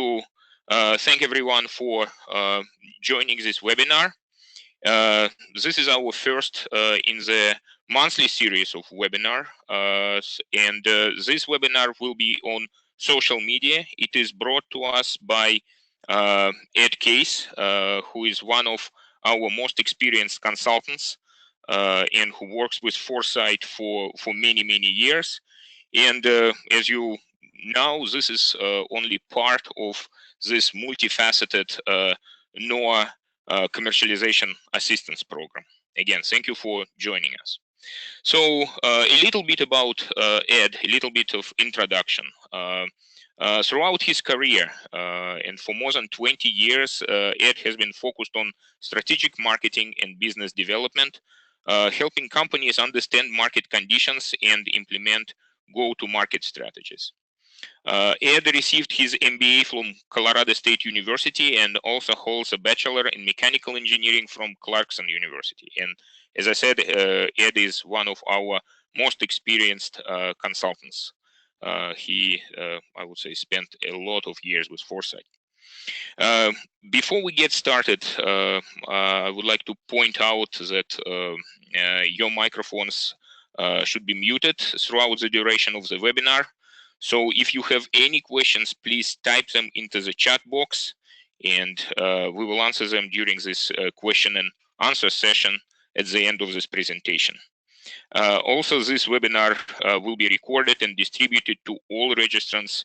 to thank everyone for joining this webinar. This is our first in the monthly series of webinar, and this webinar will be on social media. It is brought to us by Ed Case, who is one of our most experienced consultants and who works with Foresight for many years. And as you know, this is only part of this multifaceted NOAA commercialization assistance program. Again, thank you for joining us. So a little bit about Ed, a little bit of introduction. Throughout his career, and for more than 20 years, Ed has been focused on strategic marketing and business development, helping companies understand market conditions and implement go-to-market strategies. Ed received his MBA from Colorado State University and also holds a bachelor in mechanical engineering from Clarkson University. And as I said, Ed is one of our most experienced consultants. He, I would say, spent a lot of years with Foresight. Before we get started, I would like to point out that your microphones should be muted throughout the duration of the webinar. So if you have any questions, please type them into the chat box, and we will answer them during this question and answer session at the end of this presentation. Also, this webinar will be recorded and distributed to all registrants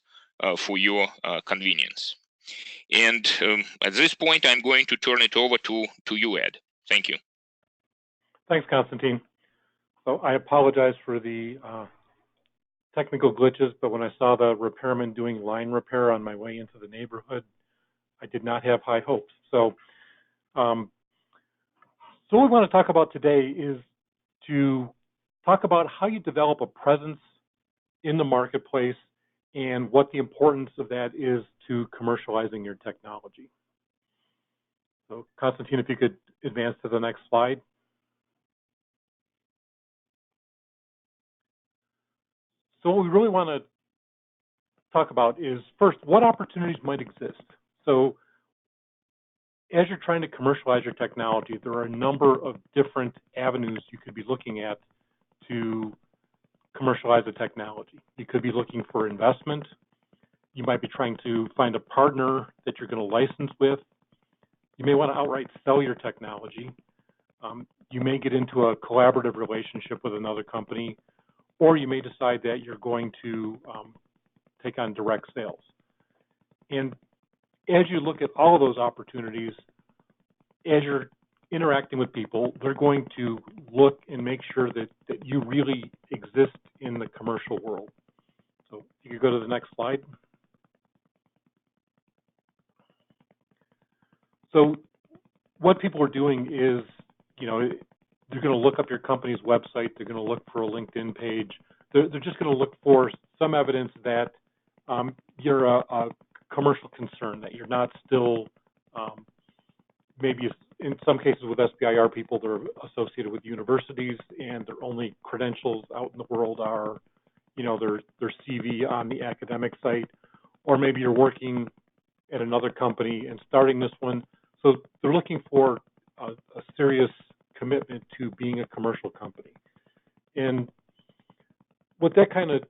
for your convenience. And at this point, I'm going to turn it over to you, Ed. Thank you. Thanks, Konstantin. So I apologize for the technical glitches, but when I saw the repairman doing line repair on my way into the neighborhood, I did not have high hopes. So, what we want to talk about today is to talk about how you develop a presence in the marketplace and what the importance of that is to commercializing your technology. So, Konstantin, if you could advance to the next slide. So what we really want to talk about is, first, what opportunities might exist. So as you're trying to commercialize your technology, there are a number of different avenues you could be looking at to commercialize the technology. You could be looking for investment. You might be trying to find a partner that you're going to license with. You may want to outright sell your technology. You may get into a collaborative relationship with another company, or you may decide that you're going to take on direct sales. And as you look at all of those opportunities, as you're interacting with people, they're going to look and make sure that you really exist in the commercial world. So you could go to the next slide. So what people are doing is, they're going to look up your company's website. They're going to look for a LinkedIn page. They're just going to look for some evidence that you're a commercial concern, that you're not still, maybe in some cases with SBIR people, they're associated with universities and their only credentials out in the world are, their CV on the academic site, or maybe you're working at another company and starting this one. So they're looking for a serious commitment to being a commercial company. And what that kind of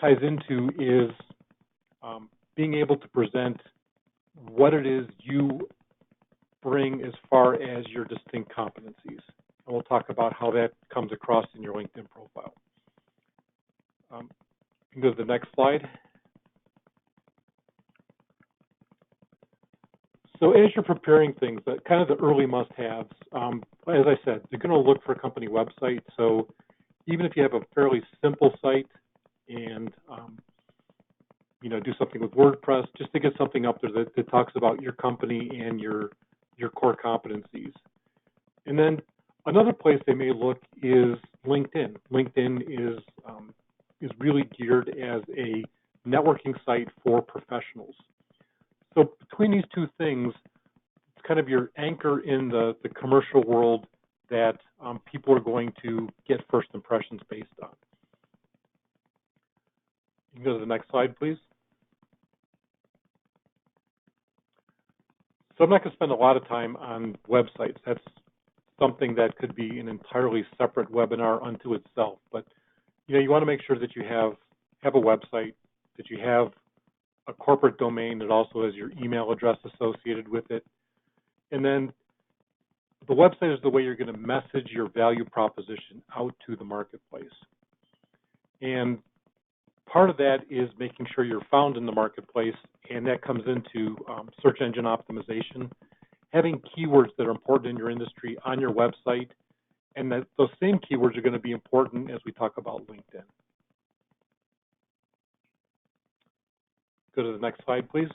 ties into is being able to present what it is you bring as far as your distinct competencies. And we'll talk about how that comes across in your LinkedIn profile. You can go to the next slide. So as you're preparing things, kind of the early must-haves, as I said, you're going to look for a company website. So even if you have a fairly simple site and, do something with WordPress, just to get something up there that talks about your company and your core competencies. And then another place they may look is LinkedIn. LinkedIn is really geared as a networking site for professionals. So between these two things, it's kind of your anchor in the commercial world that people are going to get first impressions based on. You can go to the next slide, please. So I'm not going to spend a lot of time on websites. That's something that could be an entirely separate webinar unto itself. But you want to make sure that you have a website, that you have a corporate domain that also has your email address associated with it. And then the website is the way you're going to message your value proposition out to the marketplace. And part of that is making sure you're found in the marketplace, and that comes into search engine optimization, having keywords that are important in your industry on your website, and that those same keywords are going to be important as we talk about LinkedIn. Go to the next slide, please.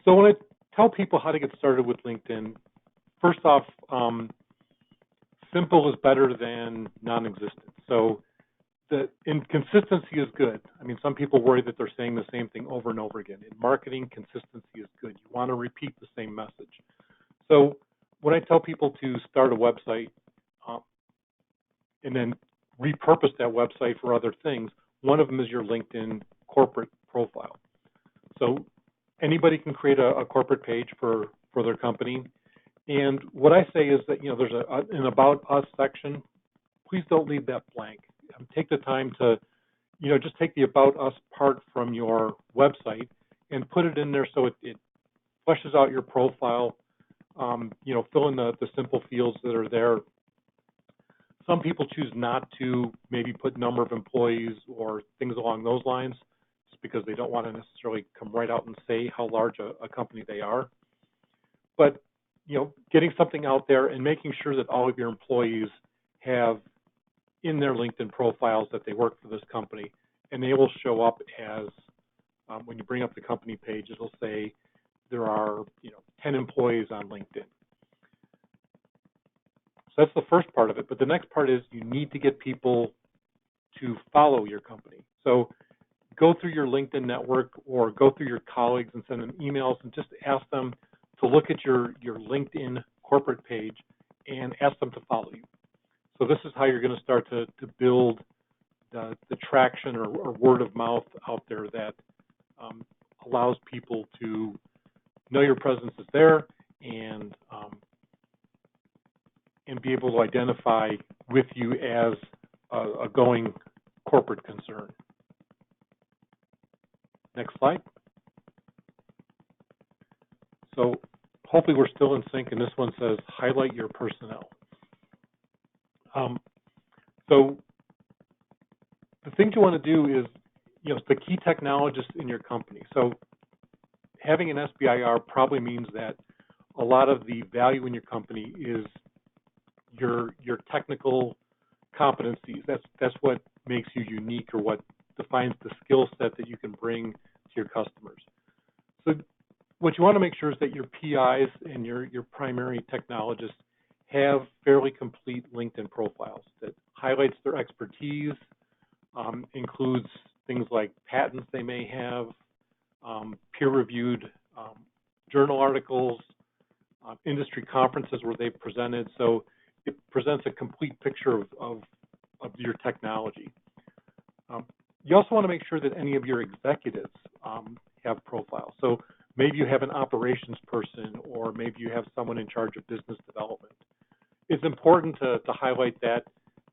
So when I tell people how to get started with LinkedIn, first off, simple is better than non-existent. So the inconsistency is good. I mean, some people worry that they're saying the same thing over and over again. In marketing, consistency is good. You want to repeat the same message. So when I tell people to start a website and then repurpose that website for other things, one of them is your LinkedIn corporate profile. So anybody can create a corporate page for their company. And what I say is that, there's an About Us section. Please don't leave that blank. Take the time to, just take the About Us part from your website and put it in there so it fleshes out your profile. Fill in the simple fields that are there. Some people choose not to maybe put number of employees or things along those lines, just because they don't want to necessarily come right out and say how large a company they are. But getting something out there and making sure that all of your employees have in their LinkedIn profiles that they work for this company, and they will show up as, when you bring up the company page, it'll say there are 10 employees on LinkedIn. So that's the first part of it. But the next part is you need to get people to follow your company. So go through your LinkedIn network or go through your colleagues and send them emails and just ask them to look at your LinkedIn corporate page and ask them to follow you. So this is how you're going to start to build the traction or word of mouth out there that allows people to know your presence is there and be able to identify with you as a going corporate concern. Next slide. So hopefully we're still in sync, and this one says highlight your personnel. So the things you want to do is, the key technologists in your company. So having an SBIR probably means that a lot of the value in your company is your technical competencies. That's what makes you unique or what defines the skill set that you can bring to your customers. So what you want to make sure is that your PIs and your primary technologists have fairly complete LinkedIn profiles that highlights their expertise, includes things like patents they may have, peer-reviewed journal articles, industry conferences where they've presented. So it presents a complete picture of your technology. You also want to make sure that any of your executives have profiles. So maybe you have an operations person, or maybe you have someone in charge of business development. It's important to highlight that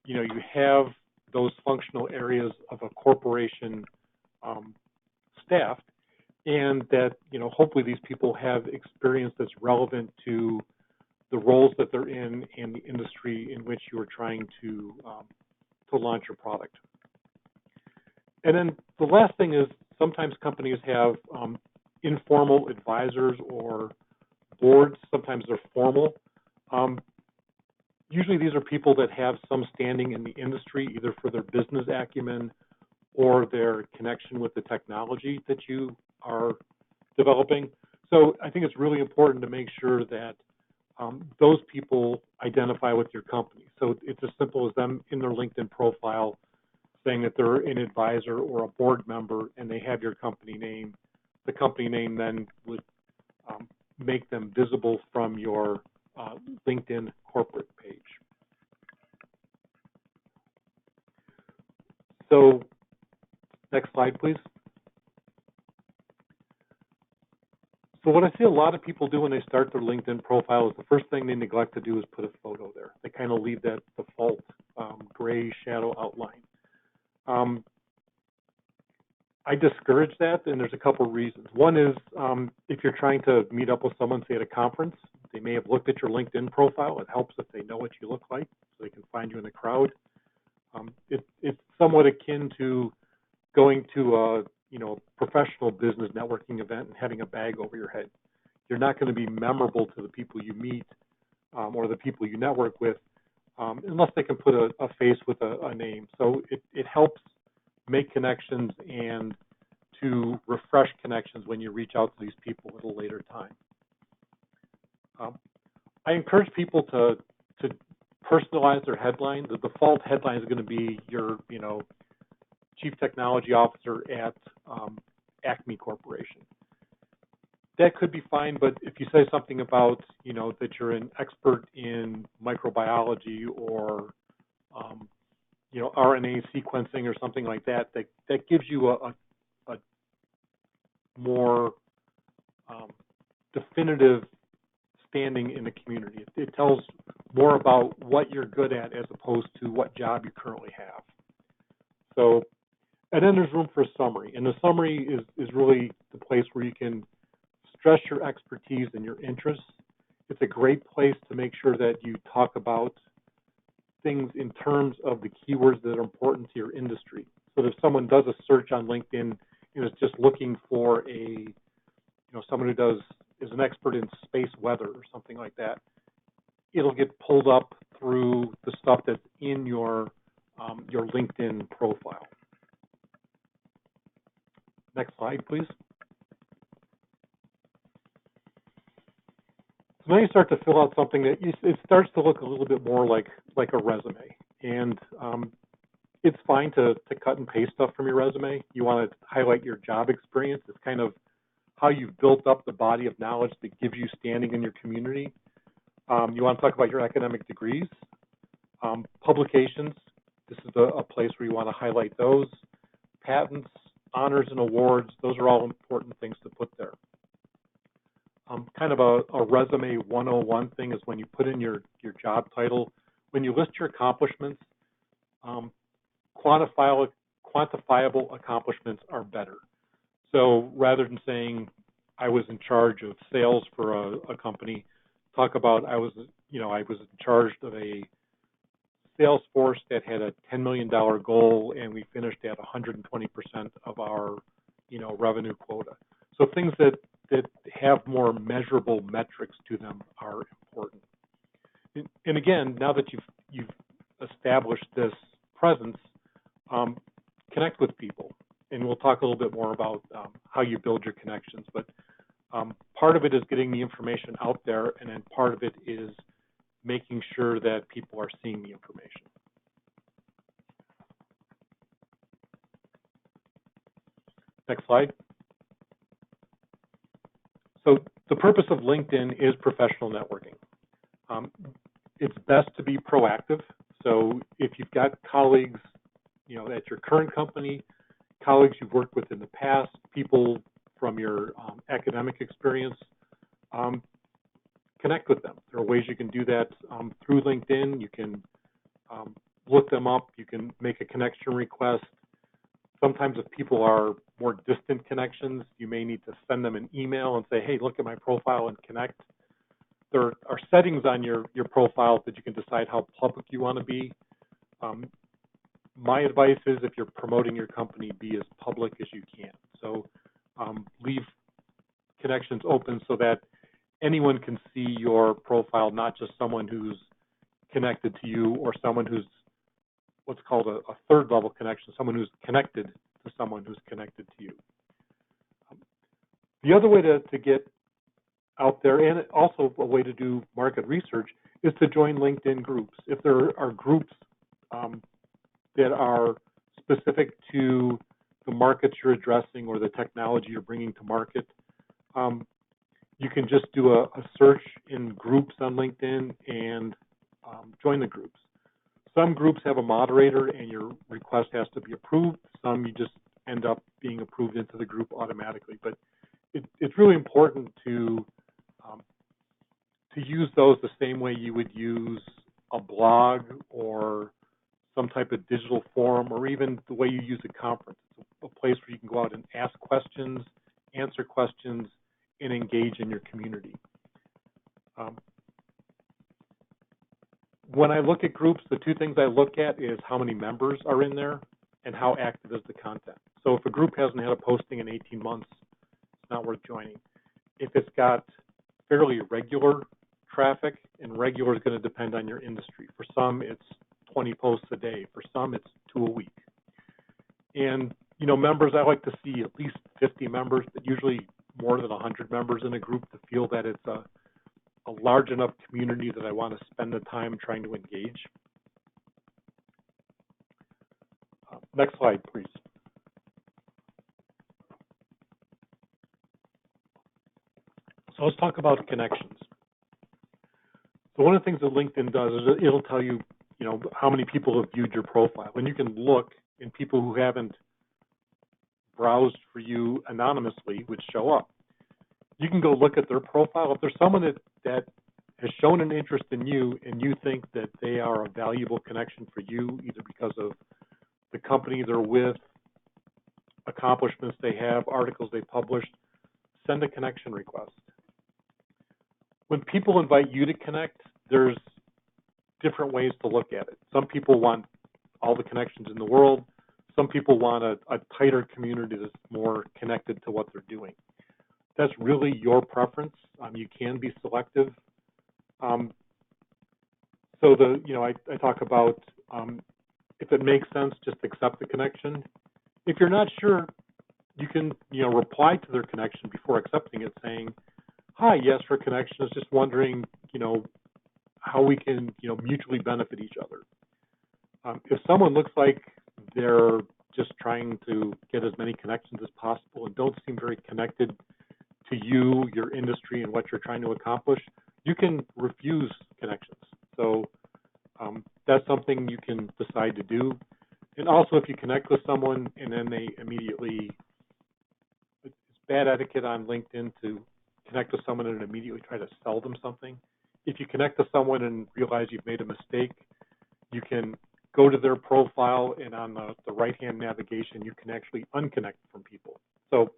you have those functional areas of a corporation staffed, and that hopefully these people have experience that's relevant to the roles that they're in and the industry in which you are trying to launch your product. And then the last thing is sometimes companies have informal advisors or boards. Sometimes they're formal. Usually these are people that have some standing in the industry, either for their business acumen or their connection with the technology that you are developing. So I think it's really important to make sure that those people identify with your company. So it's as simple as them in their LinkedIn profile saying that they're an advisor or a board member and they have your company name. The company name then would make them visible from your LinkedIn corporate page. So next slide, please. So what I see a lot of people do when they start their LinkedIn profile is the first thing they neglect to do is put a photo there. They kind of leave that default gray shadow outline. I discourage that, and there's a couple reasons. One is if you're trying to meet up with someone, say at a conference, they may have looked at your LinkedIn profile. It helps if they know what you look like, so they can find you in the crowd. It's somewhat akin to going to a professional business networking event and having a bag over your head. You're not going to be memorable to the people you meet or the people you network with unless they can put a face with a name. So it helps make connections and to refresh connections when you reach out to these people at a later time. I encourage people to personalize their headline. The default headline is going to be your, Chief Technology Officer at Acme Corporation. That could be fine, but if you say something about, that you're an expert in microbiology or, RNA sequencing or something like that, that gives you a more definitive standing in the community. It tells more about what you're good at as opposed to what job you currently have. So, and then there's room for a summary. And the summary is really the place where you can stress your expertise and your interests. It's a great place to make sure that you talk about things in terms of the keywords that are important to your industry. So that if someone does a search on LinkedIn and is just looking for someone who is an expert in space weather or something like that, it'll get pulled up through the stuff that's in your LinkedIn profile. Next slide, please. So now you start to fill out something that it starts to look a little bit more like a resume. And it's fine to cut and paste stuff from your resume. You want to highlight your job experience. It's kind of how you've built up the body of knowledge that gives you standing in your community. You want to talk about your academic degrees, publications. This is a place where you want to highlight those. Patents, honors, and awards, those are all important things to put there. Kind of a resume 101 thing is when you put in your job title, when you list your accomplishments, quantifiable accomplishments are better. So rather than saying I was in charge of sales for a company, talk about I was in charge of a sales force that had a $10 million goal and we finished at 120% of our revenue quota. So things that have more measurable metrics to them are important. And again, now that you've established this presence, connect with people. And we'll talk a little bit more about how you build your connections. But part of it is getting the information out there, and then part of it is making sure that people are seeing the information. Next slide. So the purpose of LinkedIn is professional networking. It's best to be proactive. So if you've got colleagues, at your current company, colleagues you've worked with in the past, people from your academic experience, connect with them. There are ways you can do that through LinkedIn. You can look them up. You can make a connection request. Sometimes if people are more distant connections, you may need to send them an email and say, hey, look at my profile and connect. There are settings on your profile that you can decide how public you want to be. My advice is if you're promoting your company, be as public as you can. So leave connections open so that anyone can see your profile, not just someone who's connected to you or someone who's what's called a third level connection, someone who's connected to someone who's connected to you. The other way to get out there, and also a way to do market research, is to join LinkedIn groups. If there are groups that are specific to the markets you're addressing or the technology you're bringing to market, you can just do a search in groups on LinkedIn and join the groups. Some groups have a moderator and your request has to be approved. Some you just end up being approved into the group automatically. But it's really important to use those the same way you would use a blog or some type of digital forum, or even the way you use a conference. It's a place where you can go out and ask questions, answer questions, and engage in your community. When I look at groups, the two things I look at is how many members are in there and how active is the content. So if a group hasn't had a posting in 18 months, it's not worth joining. If it's got fairly regular traffic, and regular is going to depend on your industry. For some, it's 20 posts a day. For some, it's 2 a week. And, you know, members, I like to see at least 50 members, but usually more than 100 members in a group to feel that it's a large enough community that I want to spend the time trying to engage. Next slide, please. So let's talk about connections. So one of the things that LinkedIn does is it'll tell you, you know, how many people have viewed your profile. And you can look, and people who haven't browsed for you anonymously would show up. You can go look at their profile. If there's someone that has shown an interest in you and you think that they are a valuable connection for you, either because of the company they're with, accomplishments they have, articles they published, send a connection request. When people invite you to connect, there's different ways to look at it. Some people want all the connections in the world. Some people want a tighter community that's more connected to what they're doing. That's really your preference. You can be selective. So I talk about if it makes sense, just accept the connection. If you're not sure, you can reply to their connection before accepting it, saying, "Hi, yes for connection. I was just wondering, how we can mutually benefit each other." If someone looks like they're just trying to get as many connections as possible and don't seem very connected to you, your industry, and what you're trying to accomplish, you can refuse connections. So that's something you can decide to do. And also, if you connect with someone and then they immediately, it's bad etiquette on LinkedIn to connect with someone and immediately try to sell them something. If you connect with someone and realize you've made a mistake, you can go to their profile, and on the right-hand navigation, you can actually unconnect from people. So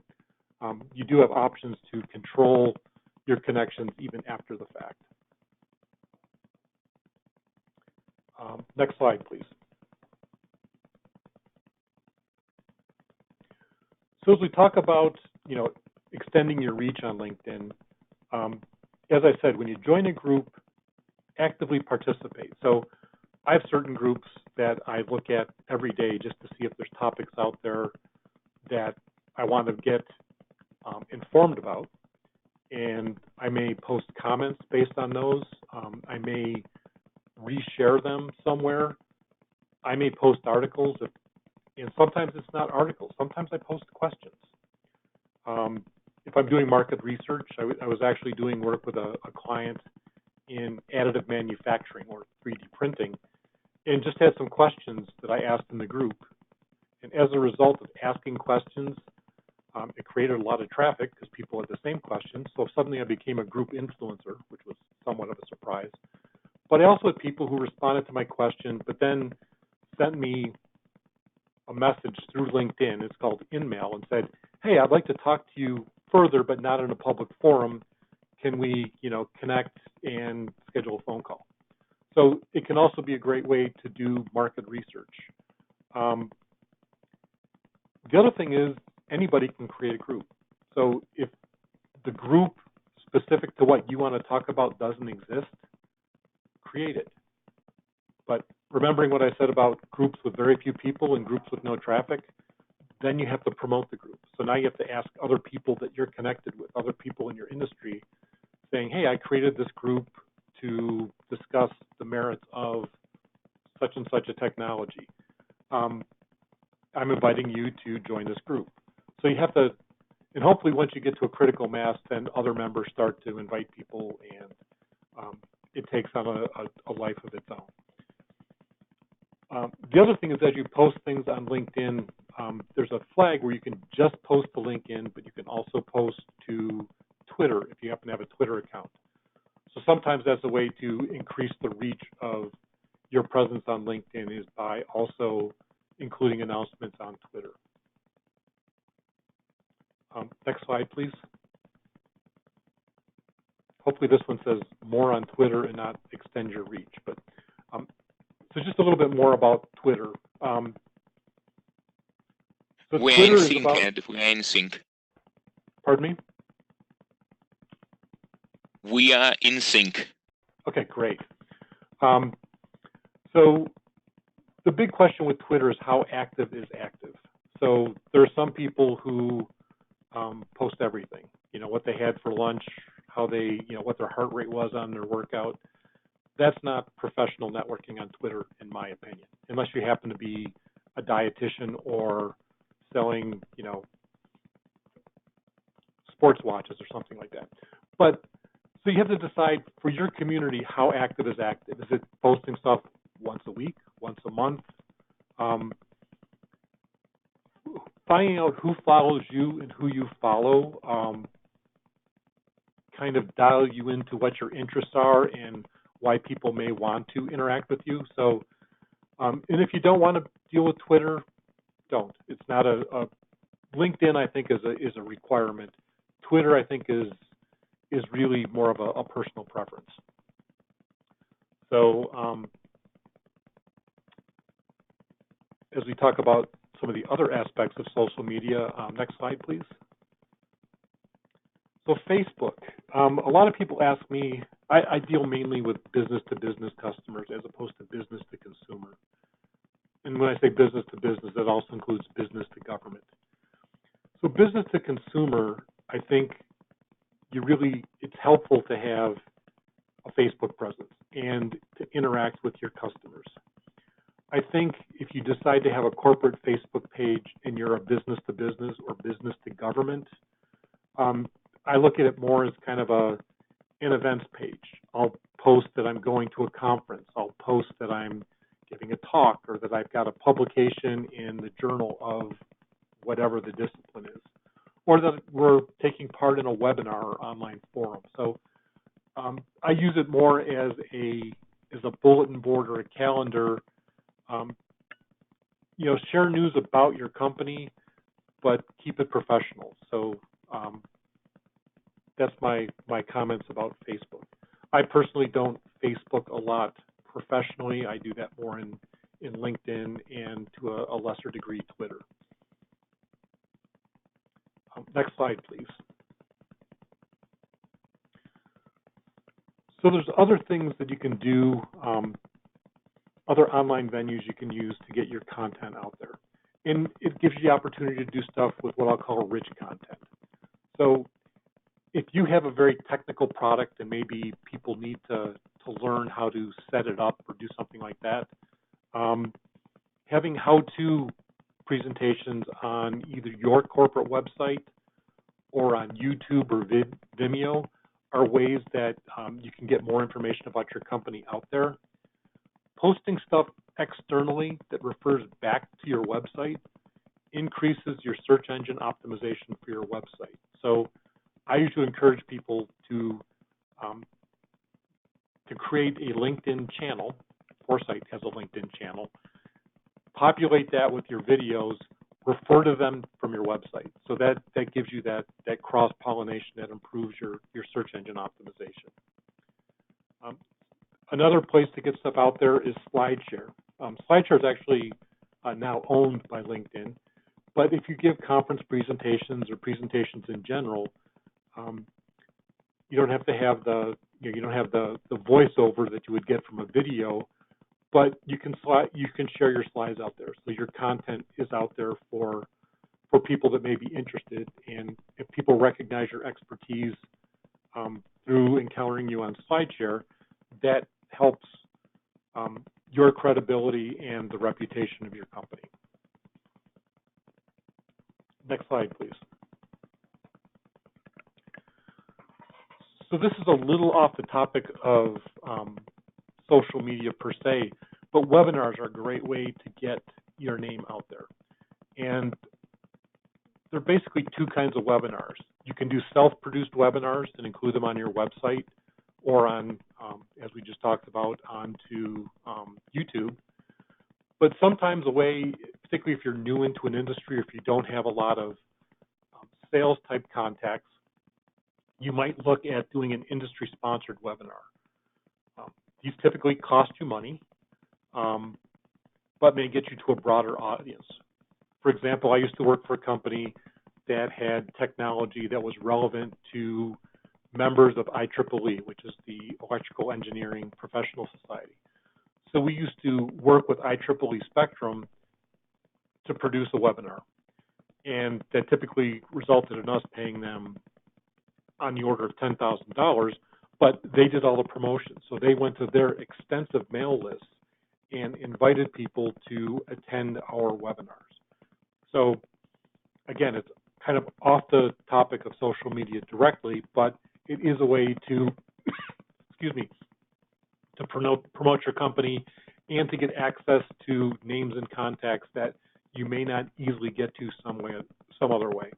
you do have options to control your connections even after the fact. Next slide, please. So as we talk about, extending your reach on LinkedIn, as I said, when you join a group, actively participate. So I have certain groups that I look at every day just to see if there's topics out there that I want to get informed about. And I may post comments based on those. I may reshare them somewhere. I may post articles, and sometimes it's not articles. Sometimes I post questions. If I'm doing market research, I was actually doing work with a client in additive manufacturing or 3D printing, and just had some questions that I asked in the group. And as a result of asking questions, it created a lot of traffic because people had the same questions. So suddenly I became a group influencer, which was somewhat of a surprise. But I also had people who responded to my question, but then sent me a message through LinkedIn. It's called InMail, and said, "Hey, I'd like to talk to you further, but not in a public forum. Can we, connect and schedule a phone call?" So it can also be a great way to do market research. The other thing is anybody can create a group. So if the group specific to what you want to talk about doesn't exist, create it. But remembering what I said about groups with very few people and groups with no traffic, then you have to promote the group. So now you have to ask other people that you're connected with, other people in your industry, saying, "Hey, I created this group to discuss the merits of such and such a technology. I'm inviting you to join this group." So you have to, and hopefully once you get to a critical mass, then other members start to invite people, and it takes on a life of its own. The other thing is, as you post things on LinkedIn, there's a flag where you can just post to LinkedIn, but you can also post to Twitter if you happen to have a Twitter account. So sometimes that's a way to increase the reach of your presence on LinkedIn, is by also including announcements on Twitter. Next slide, please. Hopefully this one says more on Twitter and not extend your reach. But so just a little bit more about Twitter. So We're Twitter in is sync, about, Ed. We're in sync. pardon me? We are in sync. Okay, great. So the big question with Twitter is how active is active. So there are some people who post everything, you know, what they had for lunch, how they, you know, what their heart rate was on their workout. That's not professional networking on Twitter, in my opinion, unless you happen to be a dietitian or selling, you know, sports watches or something like that. But so you have to decide for your community, how active is active. Is it posting stuff once a week, once a month? Finding out who follows you and who you follow kind of dial you into what your interests are and why people may want to interact with you. So, and if you don't want to deal with Twitter, don't. It's not a LinkedIn, I think, is a requirement. Twitter, I think, is really more of a personal preference. So as we talk about some of the other aspects of social media, next slide, please. So Facebook, a lot of people ask me, I deal mainly with business-to-business customers as opposed to business-to-consumer. And when I say business-to-business, that also includes business-to-government. So business-to-consumer, I think it's helpful to have a Facebook presence and to interact with your customers. I think if you decide to have a corporate Facebook page and you're a business-to-business or business-to-government, I look at it more as kind of an events page. I'll post that I'm going to a conference. I'll post that I'm giving a talk, or that I've got a publication in the journal of whatever the discipline is, or that we're taking part in a webinar or online forum. So I use it more as a bulletin board or a calendar. You know, share news about your company, but keep it professional. So that's my comments about Facebook. I personally don't Facebook a lot professionally. I do that more in LinkedIn and to a lesser degree Twitter. Next slide, please. So there's other things that you can do, other online venues you can use to get your content out there. And it gives you the opportunity to do stuff with what I'll call rich content. So if you have a very technical product and maybe people need to learn how to set it up or do something like that, having how-to presentations on either your corporate website or on YouTube or Vimeo are ways that you can get more information about your company out there. Posting stuff externally that refers back to your website increases your search engine optimization for your website. So I usually encourage people to create a LinkedIn channel. Foresight has a LinkedIn channel. Populate that with your videos, refer to them from your website. So that gives you that cross-pollination that improves your search engine optimization. Another place to get stuff out there is SlideShare. SlideShare is actually now owned by LinkedIn, but if you give conference presentations or presentations in general, you don't have to have the voiceover that you would get from a video, but you can share your slides out there. So your content is out there for people that may be interested, and if people recognize your expertise through encountering you on SlideShare, that helps your credibility and the reputation of your company. Next slide, please. So this is a little off the topic of social media per se, but webinars are a great way to get your name out there. And there are basically two kinds of webinars. You can do self-produced webinars and include them on your website or on, as we just talked about, onto YouTube. But sometimes a way, particularly if you're new into an industry, or if you don't have a lot of sales type contacts, you might look at doing an industry-sponsored webinar. These typically cost you money, but may get you to a broader audience. For example, I used to work for a company that had technology that was relevant to members of IEEE, which is the Electrical Engineering Professional Society. So we used to work with IEEE Spectrum to produce a webinar. And that typically resulted in us paying them on the order of $10,000, but they did all the promotion. So they went to their extensive mail list and invited people to attend our webinars. So again, it's kind of off the topic of social media directly, but it is a way to, excuse me, to promote your company and to get access to names and contacts that you may not easily get to some other way.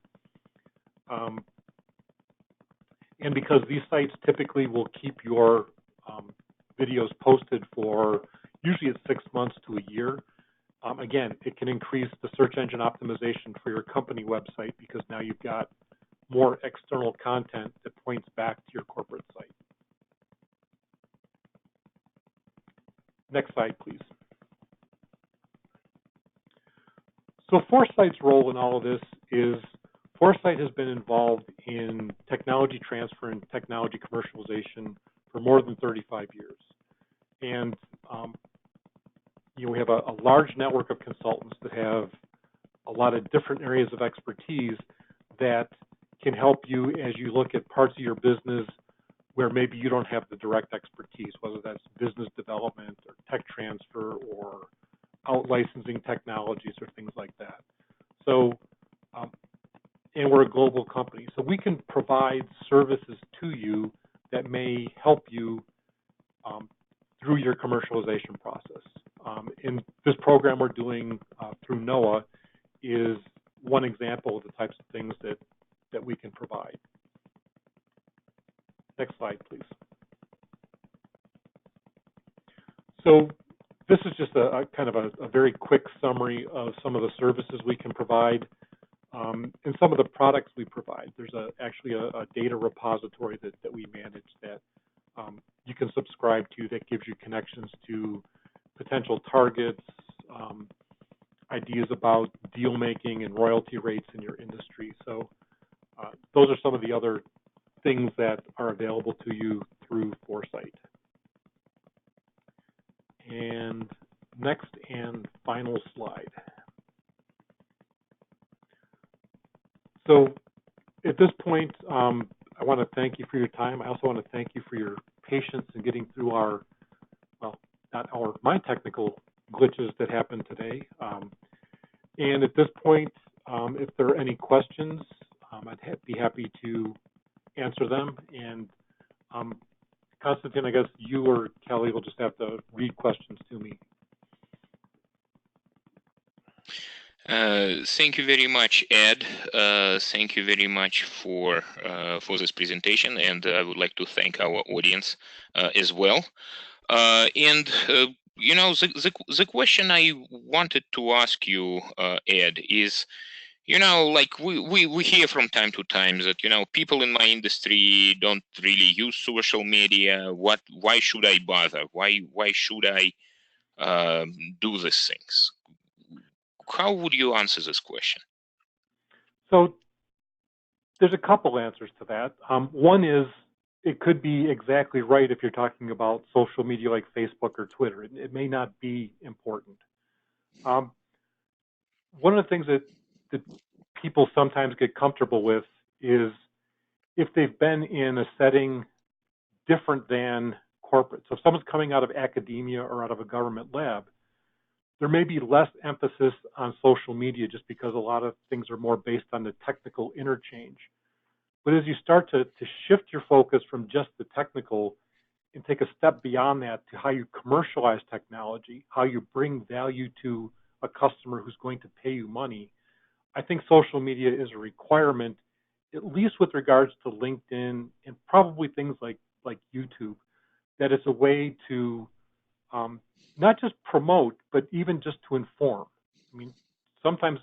And because these sites typically will keep your videos posted for, usually it's 6 months to a year, again, it can increase the search engine optimization for your company website because now you've got more external content that points back to your corporate site. Next slide, please. So Foresight's role in all of this is Foresight has been involved in technology transfer and technology commercialization for more than 35 years. And we have a large network of consultants that have a lot of different areas of expertise that can help you as you look at parts of your business where maybe you don't have the direct expertise, whether that's business development or tech transfer or out licensing technologies or things like that. So, and we're a global company, so we can provide services to you that may help you through your commercialization process. In this program we're doing through NOAA is one example of the types of things that we can provide. Next slide, please. So this is just a kind of a very quick summary of some of the services we can provide and some of the products we provide. There's actually a data repository that we manage that you can subscribe to that gives you connections to potential targets, ideas about deal making and royalty rates in your industry. So those are some of the other things that are available to you through Foresight. And next and final slide. So at this point, I want to thank you for your time. I also want to thank you for your patience in getting through our, well, not my technical glitches that happened today. And at this point, if there are any questions, I'd be happy to answer them. And Konstantin, I guess you or Kelly will just have to read questions to me. Thank you very much, Ed. Thank you very much for this presentation, and I would like to thank our audience as well. You know, the question I wanted to ask you, Ed, is, you know, like we hear from time to time that, you know, people in my industry don't really use social media. Why should I bother? Why should I do these things? How would you answer this question? So there's a couple answers to that. One is it could be exactly right if you're talking about social media like Facebook or Twitter. It may not be important. One of the things that people sometimes get comfortable with is if they've been in a setting different than corporate. So if someone's coming out of academia or out of a government lab, there may be less emphasis on social media just because a lot of things are more based on the technical interchange. But as you start to shift your focus from just the technical and take a step beyond that to how you commercialize technology, how you bring value to a customer who's going to pay you money, I think social media is a requirement, at least with regards to LinkedIn and probably things like YouTube, that it's a way to not just promote, but even just to inform. I mean, sometimes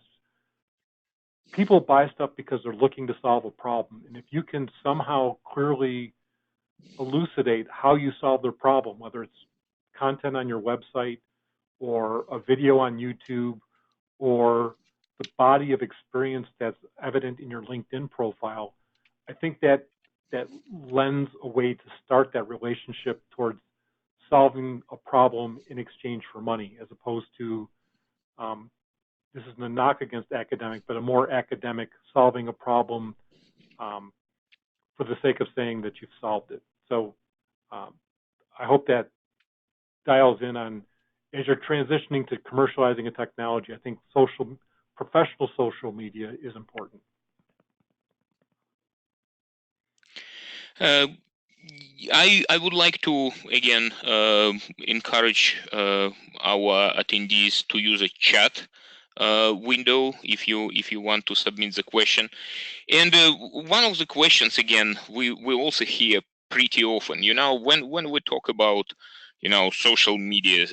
people buy stuff because they're looking to solve a problem, and if you can somehow clearly elucidate how you solve their problem, whether it's content on your website or a video on YouTube or the body of experience that's evident in your LinkedIn profile, I think that lends a way to start that relationship towards solving a problem in exchange for money, as opposed to this is a knock against academic, but a more academic solving a problem for the sake of saying that you've solved it. So I hope that dials in on, as you're transitioning to commercializing a technology, I think professional social media is important. I would like to again encourage our attendees to use a chat window if you want to submit the question. And one of the questions again we also hear pretty often, when we talk about social media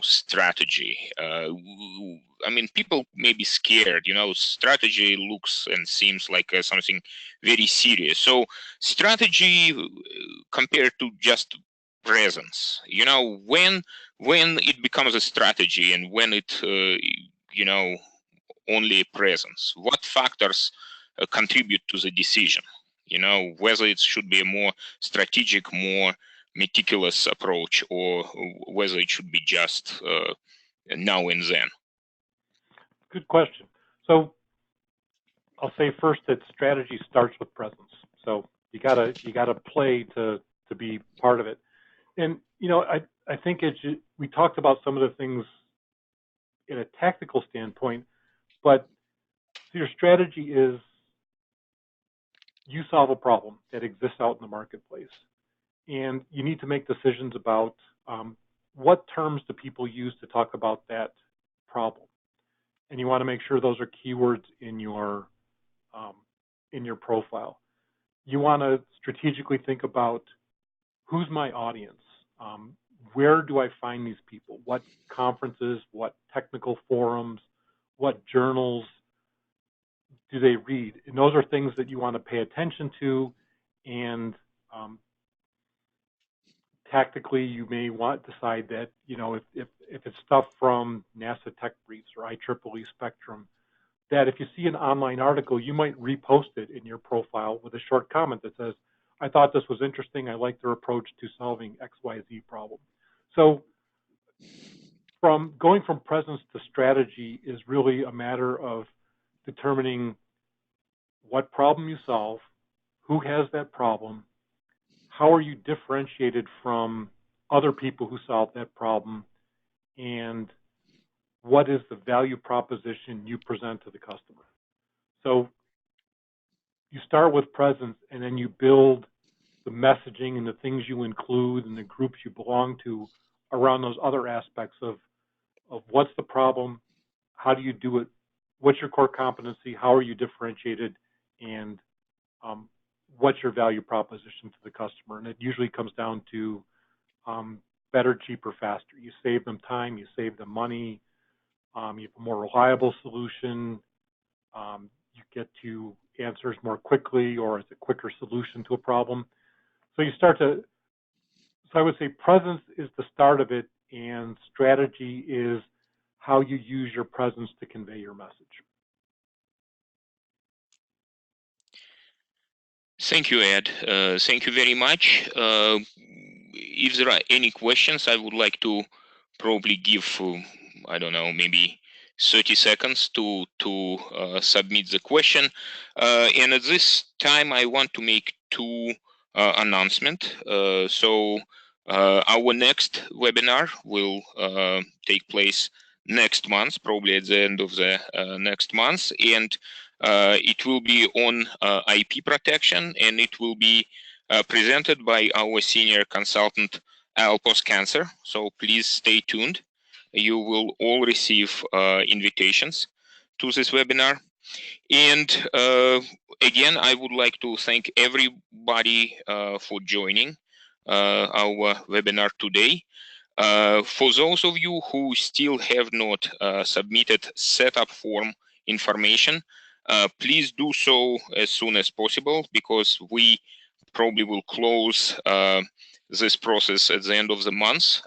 strategy, I mean, people may be scared. Strategy looks and seems like something very serious. So strategy compared to just presence, when it becomes a strategy and when it only a presence, what factors contribute to the decision, whether it should be a more strategic, more meticulous approach, or whether it should be just now and then? Good question. So I'll say first that strategy starts with presence. So you gotta play to be part of it. And I think we talked about some of the things in a tactical standpoint, but your strategy is you solve a problem that exists out in the marketplace, and you need to make decisions about what terms do people use to talk about that problem, and you want to make sure those are keywords in your profile. You want to strategically think about who's my audience, where do I find these people, what conferences, what technical forums, what journals do they read, and those are things that you want to pay attention to. And tactically, you may want to decide that if it's stuff from NASA Tech Briefs or IEEE Spectrum, that if you see an online article, you might repost it in your profile with a short comment that says, I thought this was interesting. I like their approach to solving XYZ problem. So going from presence to strategy is really a matter of determining what problem you solve, who has that problem, how are you differentiated from other people who solve that problem, and what is the value proposition you present to the customer. So you start with presence, and then you build the messaging and the things you include and the groups you belong to around those other aspects of what's the problem, how do you do it, what's your core competency, how are you differentiated, and what's your value proposition to the customer. And it usually comes down to better, cheaper, faster. You save them time, you save them money, you have a more reliable solution, you get to answers more quickly, or it's a quicker solution to a problem. So I would say presence is the start of it, and strategy is how you use your presence to convey your message. Thank you, Ed. Thank you very much. If there are any questions, I would like to probably give, I don't know, maybe 30 seconds to submit the question. And at this time, I want to make two announcements. So our next webinar will take place next month, probably at the end of the next month, and it will be on IP protection, and it will be presented by our senior consultant, Al Postcancer. So please stay tuned. You will all receive invitations to this webinar. And again, I would like to thank everybody for joining our webinar today. For those of you who still have not submitted setup form information, please do so as soon as possible, because we probably will close this process at the end of the month.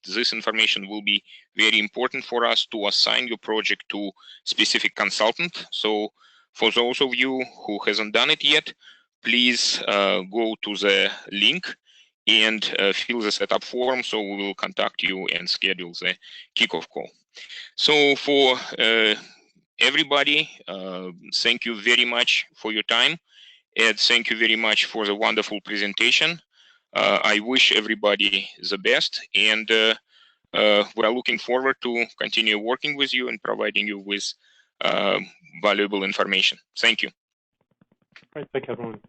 This information will be very important for us to assign your project to specific consultant. So for those of you who hasn't done it yet, please go to the link and fill the setup form, so we will contact you and schedule the kickoff call. So for everybody, thank you very much for your time, and thank you very much for the wonderful presentation. I wish everybody the best, and we're looking forward to continue working with you and providing you with valuable information. Thank you. All right, thank you, everyone.